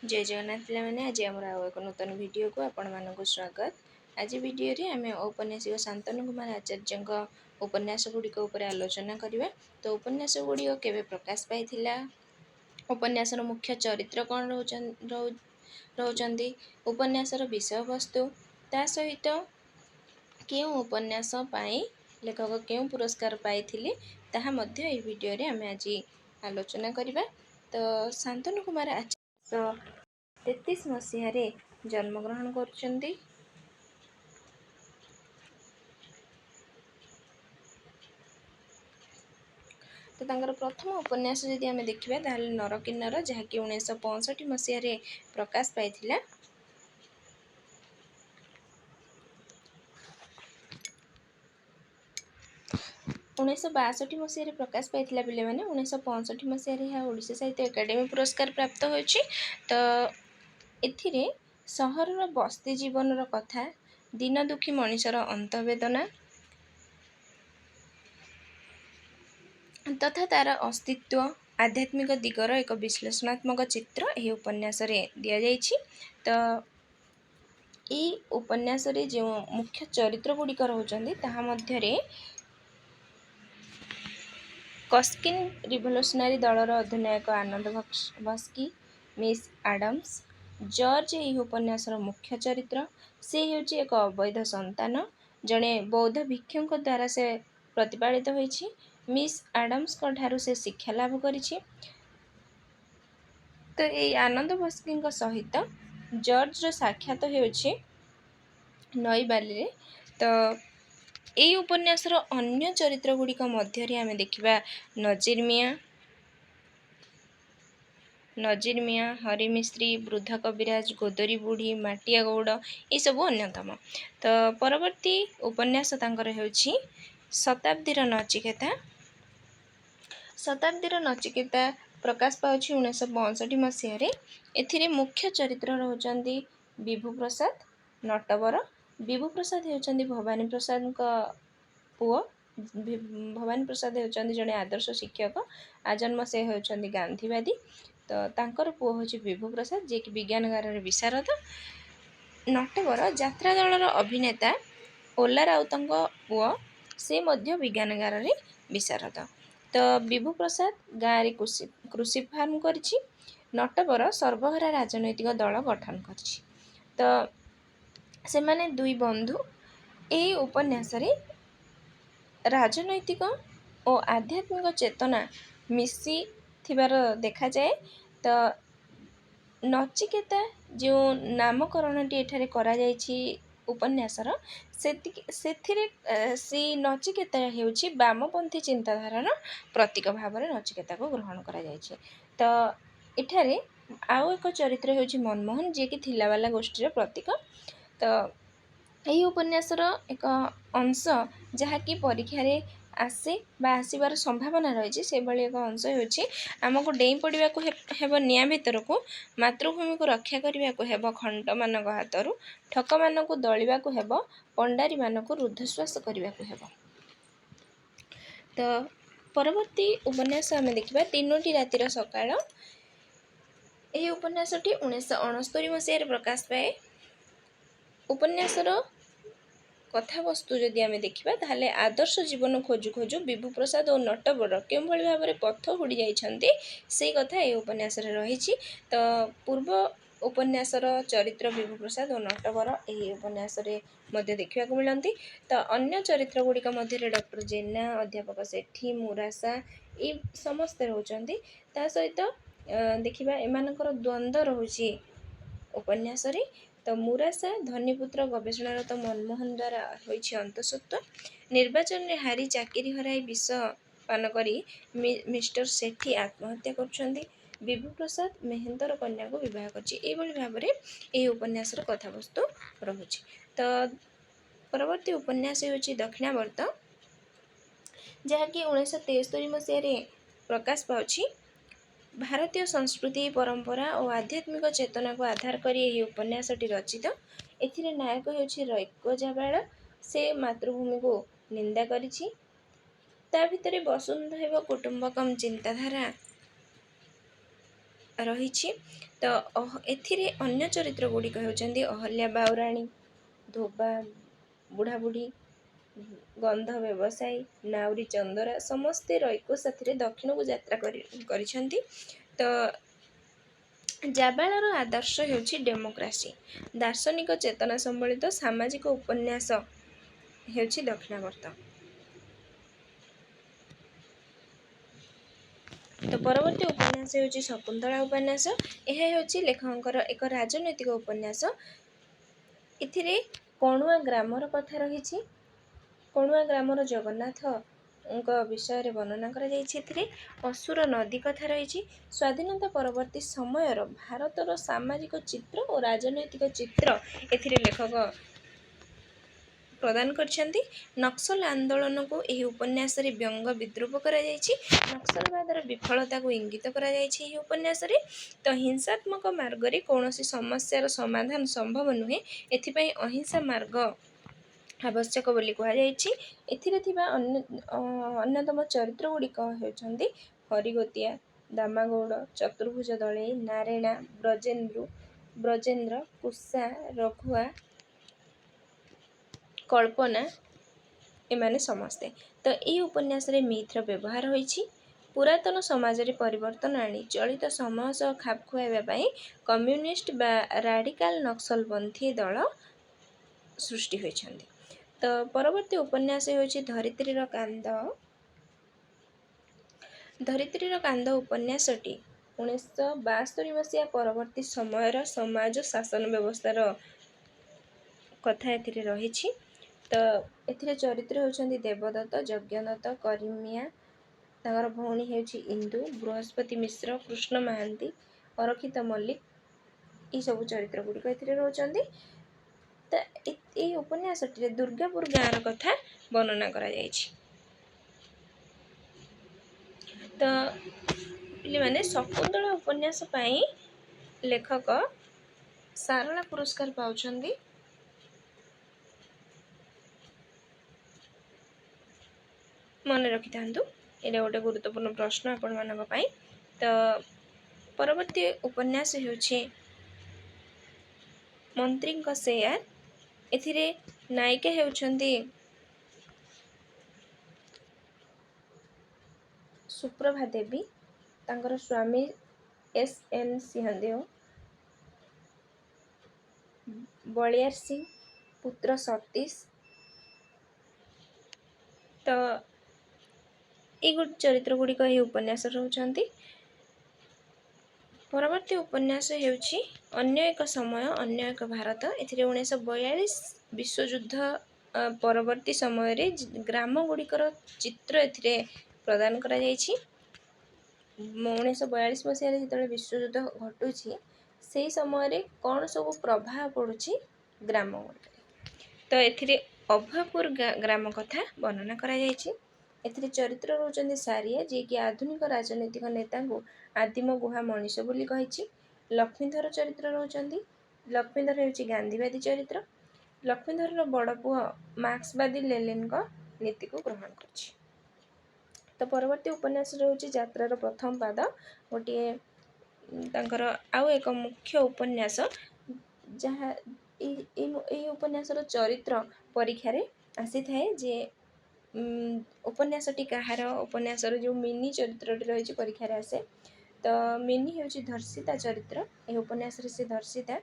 जय जगन्नाथ पिलामाने आज आमर आउ एक नूतन वीडियो को आपण मानक स्वागत। आज वीडियो रे आमे औपन्यासिक शांतनु कुमार आचार्य उपन्यास गुड़िक उपर आलोचना करबा। तो उपन्यास गुड़िक केबे प्रकाश पाइथिला, उपन्यासर मुख्य चरित्र कौन रहउचंदी, उपन्यासर विषय वस्तु ता सहित केउ उपन्यास पाई लेखक केउ पुरस्कार पाइथिले ताहा मध्य ए वीडियो रे आमे आज आलोचना करबा। तो शांतनु कुमार आचार्य 33 मसीह जन्मग्रहण करछंदी। तो तांकर प्रथम उपन्यास जदि आमे देखिबा ताहले नरकिन्नर जहाँकि 1965 मसीह प्रकाश पाइथिला। 1962 मसीह प्रकाश पाइथिला पिले माने 1965 मसीह यह ओडिशा साहित्य एकेडमी पुरस्कार प्राप्त होछि। तो एथिरे सहरर बस्ती जीवनर कथा, दिन दुखी मनिषर अंतवेदना तथा तार अस्तित्व, आध्यात्मिक दिगर एक विश्लेषणात्मक चित्र यह उपन्यास रे दिया जाइछि। तो ई उपन्यास रे जो मुख्य चरित्र गुड़िक रहउचंदी ताहा मध्यरे कस्किन रिवोल्यूशनरी दलर अधिनायक आनंद भस्की, मिस आडम्स, जॉर्ज यह उपन्यासर मुख्य चरित्र। से हेउची एक अवैध संतान, जड़े बौद्ध भिक्षुक द्वारा से प्रतिपालित होइछि। मिस आडम्स को ठारू से शिक्षा लाभ करिछि। तो ये आनंद भस्की सहित जॉर्ज रो साक्षात हेउछि नई बाली रे। तो एई उपन्यासर अन्य चरित्र गुड़िक मध्य आमे देखिबा नजीर मिया, हरि मिस्त्री, वृद्ध कविराज, गोदरी बुढ़ी, माटिया गौड़ ये सब अन्यतम। तो परवर्ती उपन्यास तांकर हेउछि शताब्दीर नचिकेता। शताब्दीर नचिकेता प्रकाश पाउछि 1962 मसीह रे। एथिरे मुख्य चरित्र रहउचंदी विभू प्रसाद नटवर। विभू प्रसाद हेउचंदी भवानी प्रसाद का पुओ। भवानी प्रसाद हेउचंदी जने आदर्श शिक्षक, आजन्म से हेउचंदी गांधीवादी। तो तांकर पुओ होछि विभू प्रसाद जे कि विज्ञान गार रे विशारद। नटवर यात्रा दलर अभिनेता ओला राउतंग पुओ, से मध्य विज्ञान गार रे विशारद। तो विभू प्रसाद गाँ रे कृषि फार्म करिछि। नटवर सर्वहारा राजनैतिक दल गठन करिछि। तो से माने दुई बंधु एही उपन्यास रे राजनैतिक और आध्यात्मिक चेतना मिसी थिबार देखा जाए। तो नचिकेता जो नामकरणटी एठारे करा जाइछि उपन्यासर सेथिरे से नचिकेता हेउछि वामपंथी चिंताधारार प्रतीक भावरे नचिकेता को ग्रहण करा जाइछि। तो एठारे आउ एक चरित्र हेउछि मनमोहन जे कि थिलावाला गोष्ठीर प्रतीक। तो यही उपन्यासर एक अंश जहाँकि परीक्षा रे आसे बा आसीबार संभावना रही से भली एक अंश होछि आमको डेई पड़िबा को हेबो निया भितर को, मातृभूमि को रक्षा करबा को हेबो खंड मानक हातरु, ठक मानक दलिबा को हेबो, पंडारी मानक रुद्धश्वास करबा को हेबो। तो परवर्ती उपन्यास आमे देखिबा तीनोटी रातिर सकाळ। एही उपन्यासटी 1969 मसीह प्रकाश पाए। उपन्यासर कथावस्तु जदि आमे देखिबा ताहले आदर्श जीवन खोजु खोजु विभू प्रसाद और नटवर केउ भली भाबरे पथ हुडी जाइछन्ते से कथा ए उपन्यास रे रहिछि। तो पूर्व उपन्यासर चरित्र विभू प्रसाद और नटवर एही उपन्यास रे मध्य देखिबा को मिलंती। तो अन्य चरित्र गुड़िक मध्य डॉक्टर जेना, अध्यापक सेठी, मुरासा ए समस्त रहउचन्ती। ता सहित देखिबा एमानकर द्वंद्व रहुछि उपन्यास रे। तो मुरासा धनीपुत्र गवेषणारत मनमोहन द्वारा होइछि अंतसत्व। निर्वाचन रे हारी चाकरी हराई विष पान करी मिस्टर सेठी आत्महत्या करछन्ती। विभू प्रसाद मेहेंदर कन्या को विवाह करछि। ए भली भाबरे ए उपन्यासर कथावस्तु रहुछि। तो परवर्ती उपन्यास होछि दक्षिणावर्त, जहाँकि 1973 मसीह रे प्रकाश पाउछि। भारतीय संस्कृति, परंपरा और आध्यात्मिक चेतना को आधार करी यही उपन्यासटी रचित। एथिरे नायक हेउछि रैको जाबाळ। से मातृभूमि को निंदा करिछि। ता भितरे वसुंधैव कुटुंबकम चिंताधारा ରହିଛି। ତ ଏଥିରେ ଅନ୍ୟ ଚରିତ୍ର ଗୁଡ଼ିକ ହେଉଛନ୍ତି ଅହଲ୍ୟା ବାଉରାଣୀ, ଧୋବା, ବୁଢ଼ାବୁଢ଼ୀ, ଗନ୍ଧ ବ୍ୟବସାୟୀ, ନାଉରୀ ଚନ୍ଦରା, ସମସ୍ତେ ରଇକ ସାଥିରେ ଦକ୍ଷିଣକୁ ଯାତ୍ରା କରିଛନ୍ତି। ତ ଜାବାଳର ଆଦର୍ଶ ହେଉଛି ଡେମୋକ୍ରାସି, ଦାର୍ଶନିକ ଚେତନା ସମ୍ବଳିତ ସାମାଜିକ ଉପନ୍ୟାସ ହେଉଛି ଦକ୍ଷିଣାବର୍ତ୍ତ। ତ ପରବର୍ତ୍ତୀ ଉପନ୍ୟାସ ହେଉଛି ଶକୁନ୍ତଳା ଉପନ୍ୟାସ। ଏହା ହେଉଛି ଲେଖକଙ୍କର ଏକ ରାଜନୈତିକ ଉପନ୍ୟାସ। ଏଥିରେ କଣୁଆ ଗ୍ରାମର କଥା ରହିଛି। କଣୁଆ ଗ୍ରାମର ଜଗନ୍ନାଥଙ୍କ ବିଷୟରେ ବର୍ଣ୍ଣନା କରାଯାଇଛି। ଏଥିରେ ଅସୁର ନଦୀ କଥା ରହିଛି। ସ୍ୱାଧୀନତା ପରବର୍ତ୍ତୀ ସମୟର ଭାରତର ସାମାଜିକ ଚିତ୍ର ଓ ରାଜନୈତିକ ଚିତ୍ର ଏଥିରେ ଲେଖକ ପ୍ରଦାନ କରିଛନ୍ତି। ନକ୍ସଲ ଆନ୍ଦୋଳନକୁ ଏହି ଉପନ୍ୟାସରେ ବ୍ୟଙ୍ଗ ବିଦ୍ରୂପ କରାଯାଇଛି। ନକ୍ସଲବାଦର ବିଫଳତାକୁ ଇଙ୍ଗିତ କରାଯାଇଛି ଏହି ଉପନ୍ୟାସରେ। ତ ହିଂସାତ୍ମକ ମାର୍ଗରେ କୌଣସି ସମସ୍ୟାର ସମାଧାନ ସମ୍ଭବ ନୁହେଁ, ଏଥିପାଇଁ ଅହିଂସା ମାର୍ଗ ଆବଶ୍ୟକ ବୋଲି କୁହାଯାଇଛି। ଏଥିରେ ଥିବା ଅନ୍ୟତମ ଚରିତ୍ର ଗୁଡ଼ିକ ହେଉଛନ୍ତି ହରିଗୋତିଆ, ଦାମାଗୌଡ଼, ଚତୁର୍ଭୁଜ ଦଳେଇ, ନାରେଣା, ବ୍ରଜେନ୍ଦ୍ର, କୁଷା, ରଘୁଆ, କଳ୍ପନା, ଏମାନେ ସମସ୍ତେ। ତ ଏହି ଉପନ୍ୟାସରେ ମିଥ୍ର ବ୍ୟବହାର ହୋଇଛି। ପୁରାତନ ସମାଜରେ ପରିବର୍ତ୍ତନ ଆଣି ଚଳିତ ସମୟ ସହ ଖାପ ଖୁଆଇବା ପାଇଁ କମ୍ୟୁନିଷ୍ଟ ବା ରାଡିକାଲ ନକ୍ସଲପନ୍ଥୀ ଦଳ ସୃଷ୍ଟି ହୋଇଛନ୍ତି। ତ ପରବର୍ତ୍ତୀ ଉପନ୍ୟାସ ହେଉଛି ଧରିତ୍ରୀର କାନ୍ଦ। ଧରିତ୍ରୀର କାନ୍ଦ ଉପନ୍ୟାସଟି 1972 ମସିହା ପରବର୍ତ୍ତୀ ସମୟର ସମାଜ ଶାସନ ବ୍ୟବସ୍ଥାର କଥା ଏଥିରେ ରହିଛି। ତ ଏଥିରେ ଚରିତ୍ର ହେଉଛନ୍ତି ଦେବଦତ୍ତ, ଯଜ୍ଞଦତ୍ତ, କରିମିଆ, ତାଙ୍କର ଭଉଣୀ ହେଉଛି ଇନ୍ଦୁ, ବୃହସ୍ପତି ମିଶ୍ର, କୃଷ୍ଣ ମହାନ୍ତି, ଅରକ୍ଷିତ ମଲ୍ଲିକ, ଏହିସବୁ ଚରିତ୍ର ଗୁଡ଼ିକ ଏଥିରେ ରହୁଛନ୍ତି। ତ ଏହି ଉପନ୍ୟାସଟିରେ ଦୁର୍ଗାପୁର ଗାଁର କଥା ବର୍ଣ୍ଣନା କରାଯାଇଛି। ତ ପିଲାମାନେ ଶକୁନ୍ତଳା ଉପନ୍ୟାସ ପାଇଁ ଲେଖକ ସାରଳା ପୁରସ୍କାର ପାଉଛନ୍ତି। ମନେ ରଖିଥାନ୍ତୁ, ଏଇଟା ଗୋଟେ ଗୁରୁତ୍ୱପୂର୍ଣ୍ଣ ପ୍ରଶ୍ନ ଆପଣମାନଙ୍କ ପାଇଁ। ତ ପରବର୍ତ୍ତୀ ଉପନ୍ୟାସ ହେଉଛି ମନ୍ତ୍ରୀଙ୍କ ସେୟାର। ଏଥିରେ ନାୟିକା ହେଉଛନ୍ତି ସୁପ୍ରଭା ଦେବୀ, ତାଙ୍କର ସ୍ୱାମୀ S.N. ସିଂହଦେଓ, ବଳିୟାର ସିଂ, ପୁତ୍ର ସତୀଶ। ତ ଏଇ ଚରିତ୍ର ଗୁଡ଼ିକ ଏହି ଉପନ୍ୟାସ ରହୁଛନ୍ତି। ପରବର୍ତ୍ତୀ ଉପନ୍ୟାସ ହେଉଛି ଅନ୍ୟ ଏକ ସମୟ, ଅନ୍ୟ ଏକ ଭାରତ। ଏଥିରେ 1942 ବିଶ୍ୱଯୁଦ୍ଧ ପରବର୍ତ୍ତୀ ସମୟରେ ଗ୍ରାମ ଗୁଡ଼ିକର ଚିତ୍ର ଏଥିରେ ପ୍ରଦାନ କରାଯାଇଛି। 1942 ମସିହାରେ ଯେତେବେଳେ ବିଶ୍ୱଯୁଦ୍ଧ ଘଟୁଛି, ସେହି ସମୟରେ କ'ଣ ସବୁ ପ୍ରଭାବ ପଡ଼ୁଛି ଗ୍ରାମ ଗୁଡ଼ିକରେ। ତ ଏଥିରେ ଅଭୟପୁର ଗ୍ରାମ କଥା ବର୍ଣ୍ଣନା କରାଯାଇଛି। ଏଥିରେ ଚରିତ୍ର ରହୁଛନ୍ତି ସାରିଆ, ଯିଏକି ଆଧୁନିକ ରାଜନୈତିକ ନେତାଙ୍କୁ ଆଦିମ ଗୁହା ମଣିଷ ବୋଲି କହିଛି। ଲକ୍ଷ୍ମୀଧର ଚରିତ୍ର ରହୁଛନ୍ତି। ଲକ୍ଷ୍ମୀଧର ହେଉଛି ଗାନ୍ଧୀବାଦୀ ଚରିତ୍ର। ଲକ୍ଷ୍ମୀଧରର ବଡ଼ ପୁଅ ମାର୍କ୍ସବାଦୀ ଲେନିନଙ୍କ ନୀତିକୁ ଗ୍ରହଣ କରିଛି। ତ ପରବର୍ତ୍ତୀ ଉପନ୍ୟାସ ରହୁଛି ଯାତ୍ରାର ପ୍ରଥମ ପାଦ, ଗୋଟିଏ ତାଙ୍କର ଆଉ ଏକ ମୁଖ୍ୟ ଉପନ୍ୟାସ, ଯାହା ଏହି ଉପନ୍ୟାସର ଚରିତ୍ର ପରୀକ୍ଷାରେ ଆସିଥାଏ ଯେ ଉପନ୍ୟାସଟି କାହାର, ଉପନ୍ୟାସର ଯେଉଁ ମିନି ଚରିତ୍ରଟି ରହିଛି ପରୀକ୍ଷାରେ ଆସେ। ତ ମିନି ହେଉଛି ଧର୍ଷିତା ଚରିତ୍ର। ଏହି ଉପନ୍ୟାସରେ ସେ ଧର୍ଷିତା।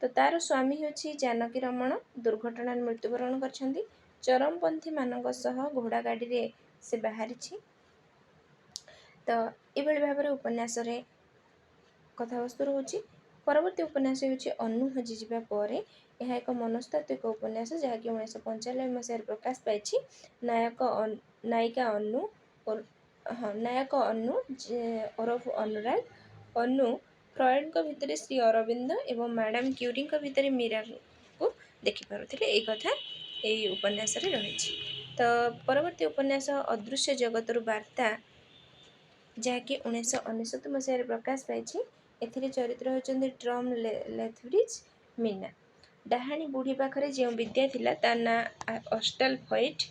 ତ ତାର ସ୍ୱାମୀ ହେଉଛି ଜାନକୀ ରମଣ, ଦୁର୍ଘଟଣାରେ ମୃତ୍ୟୁବରଣ କରିଛନ୍ତି। ଚରମପନ୍ଥୀମାନଙ୍କ ସହ ଘୋଡ଼ା ଗାଡ଼ିରେ ସେ ବାହାରିଛି। ତ ଏଭଳି ଭାବରେ ଉପନ୍ୟାସରେ କଥାବସ୍ତୁ ରହୁଛି। ପରବର୍ତ୍ତୀ ଉପନ୍ୟାସ ହେଉଛି ଅନୁ ହଜିଯିବା ପରେ। ଏହା ଏକ ମନସ୍ତାତ୍ତ୍ୱିକ ଉପନ୍ୟାସ, ଯାହାକି 1995 ମସିହାରେ ପ୍ରକାଶ ପାଇଛି। ନାୟିକା ଅନୁ ଓରଫ ଅନୁରାଗ। ଅନୁ ଫ୍ରଏଡଙ୍କ ଭିତରେ ଶ୍ରୀ ଅରବିନ୍ଦ ଏବଂ ମ୍ୟାଡାମ କ୍ୟୁରୀଙ୍କ ଭିତରେ ମୀରାଙ୍କୁ ଦେଖିପାରୁଥିଲେ। ଏହି କଥା ଏହି ଉପନ୍ୟାସରେ ରହିଛି। ତ ପରବର୍ତ୍ତୀ ଉପନ୍ୟାସ ଅଦୃଶ୍ୟ ଜଗତରୁ ବାର୍ତ୍ତା, ଯାହାକି 1999 ମସିହାରେ ପ୍ରକାଶ ପାଇଛି। ଏଥିରେ ଚରିତ୍ର ହେଉଛନ୍ତି ଟମ୍ ଲେଥବ୍ରିଜ, ମୀନା। ଡାହାଣୀ ବୁଢ଼ୀ ପାଖରେ ଯେଉଁ ବିଦ୍ୟା ଥିଲା ତା ନାଁ ଅଷ୍ଟାଲ ଫଇଟ୍,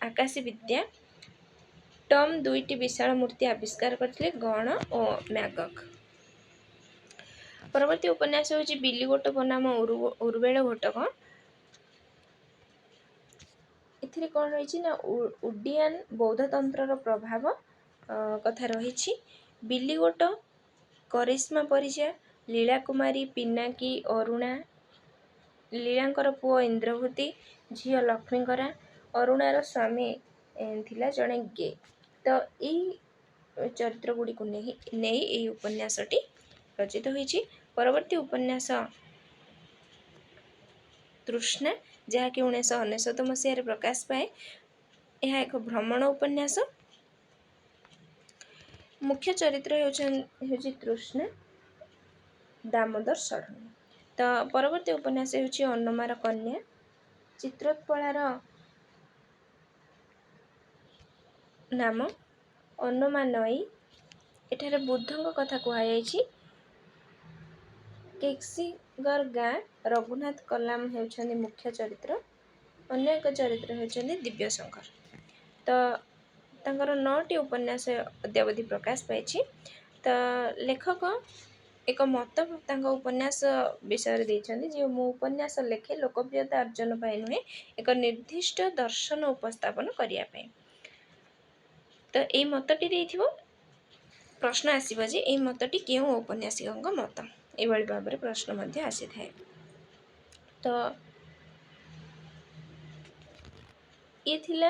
ଆକାଶୀ ବିଦ୍ୟା। ଟମ୍ ଦୁଇଟି ବିଶାଳ ମୂର୍ତ୍ତି ଆବିଷ୍କାର କରିଥିଲେ, ଗଣ ଓ ମ୍ୟାଗକ୍। ପରବର୍ତ୍ତୀ ଉପନ୍ୟାସ ହେଉଛି ବିଲିଗୋଟ ବନାମ ଉର୍ବେଳ ଘଟକ। ଏଥିରେ କ'ଣ ରହିଛି ନା ଉଡ଼ିଆନ୍ ବୌଦ୍ଧତନ୍ତ୍ରର ପ୍ରଭାବ କଥା ରହିଛି। ବିଲିଗୋଟ କରିଶ୍ମା ପରିଜା, ଲୀଳାକୁମାରୀ, ପିନାକୀ, ଅରୁଣା, ଲୀଳାଙ୍କର ପୁଅ ଇନ୍ଦ୍ରଭୂତି, ଝିଅ ଲକ୍ଷ୍ମୀଙ୍କରା। ଅରୁଣାର ସ୍ୱାମୀ ଥିଲା ଜଣେ गे। ତ ଏଇ ଚରିତ୍ର ଗୁଡ଼ିକୁ ନେଇ ଏହି ଉପନ୍ୟାସଟି ରଚିତ ହୋଇଛି। ପରବର୍ତ୍ତୀ ଉପନ୍ୟାସ ତୃଷ୍ଣା, ଯାହାକି 1999 ମସିହାରେ ପ୍ରକାଶ ପାଏ। ଏହା ଏକ ଭ୍ରମଣ ଉପନ୍ୟାସ। ମୁଖ୍ୟ ଚରିତ୍ର ହେଉଛି ତୃଷ୍ଣା, ଦାମୋଦର ଷଡ଼ଙ୍ଗୀ। ତ ପରବର୍ତ୍ତୀ ଉପନ୍ୟାସ ହେଉଛି ଅନମାର କନ୍ୟା। ଚିତ୍ରୋତ୍ପଳାର ନାମ ଅନମା ନଈ। ଏଠାରେ ବୁଦ୍ଧଙ୍କ କଥା କୁହାଯାଇଛି। କେକ୍ସିଗର ଗାଁ, ରଘୁନାଥ କଲାମ ହେଉଛନ୍ତି ମୁଖ୍ୟ ଚରିତ୍ର। ଅନ୍ୟ ଏକ ଚରିତ୍ର ହେଉଛନ୍ତି ଦିବ୍ୟଶଙ୍କର। ତ ତାଙ୍କର 9ଟି ଉପନ୍ୟାସ ଅଦ୍ୟାବଧି ପ୍ରକାଶ ପାଇଛି। ତ ଲେଖକ ଏକ ମତ ତାଙ୍କ ଉପନ୍ୟାସ ବିଷୟରେ ଦେଇଛନ୍ତି ଯେ ମୁଁ ଉପନ୍ୟାସ ଲେଖେ ଲୋକପ୍ରିୟତା ଅର୍ଜନ ପାଇଁ ନୁହେଁ, ଏକ ନିର୍ଦ୍ଦିଷ୍ଟ ଦର୍ଶନ ଉପସ୍ଥାପନ କରିବା ପାଇଁ। ତ ଏଇ ମତଟି ଦେଇଥିବ, ପ୍ରଶ୍ନ ଆସିବ ଯେ ଏଇ ମତଟି କେଉଁ ଔପନ୍ୟାସିକଙ୍କ ମତ, ଏଇଭଳି ଭାବରେ ପ୍ରଶ୍ନ ମଧ୍ୟ ଆସିଥାଏ। ତ ଇଏ ଥିଲା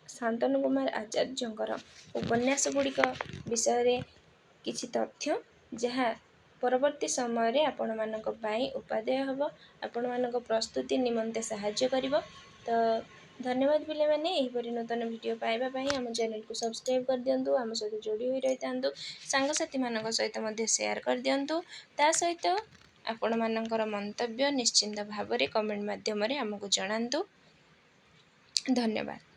ଶାନ୍ତନୁ କୁମାର ଆଚାର୍ଯ୍ୟଙ୍କର ଉପନ୍ୟାସ ଗୁଡ଼ିକ ବିଷୟରେ କିଛି ତଥ୍ୟ, ଯାହା ପରବର୍ତ୍ତୀ ସମୟରେ ଆପଣମାନଙ୍କ ପାଇଁ ଉପାଦେୟ ହେବ, ଆପଣମାନଙ୍କ ପ୍ରସ୍ତୁତି ନିମନ୍ତେ ସାହାଯ୍ୟ କରିବ। ତ ଧନ୍ୟବାଦ ପିଲାମାନେ। ଏହିପରି ନୂତନ ଭିଡ଼ିଓ ପାଇବା ପାଇଁ ଆମ ଚ୍ୟାନେଲକୁ ସବସ୍କ୍ରାଇବ୍ କରିଦିଅନ୍ତୁ, ଆମ ସହିତ ଯୋଡ଼ି ହୋଇ ରହିଥାନ୍ତୁ, ସାଙ୍ଗସାଥିମାନଙ୍କ ସହିତ ମଧ୍ୟ ସେୟାର କରିଦିଅନ୍ତୁ। ତା ସହିତ ଆପଣମାନଙ୍କର ମନ୍ତବ୍ୟ ନିଶ୍ଚିନ୍ତ ଭାବରେ କମେଣ୍ଟ ମାଧ୍ୟମରେ ଆମକୁ ଜଣାନ୍ତୁ। ଧନ୍ୟବାଦ।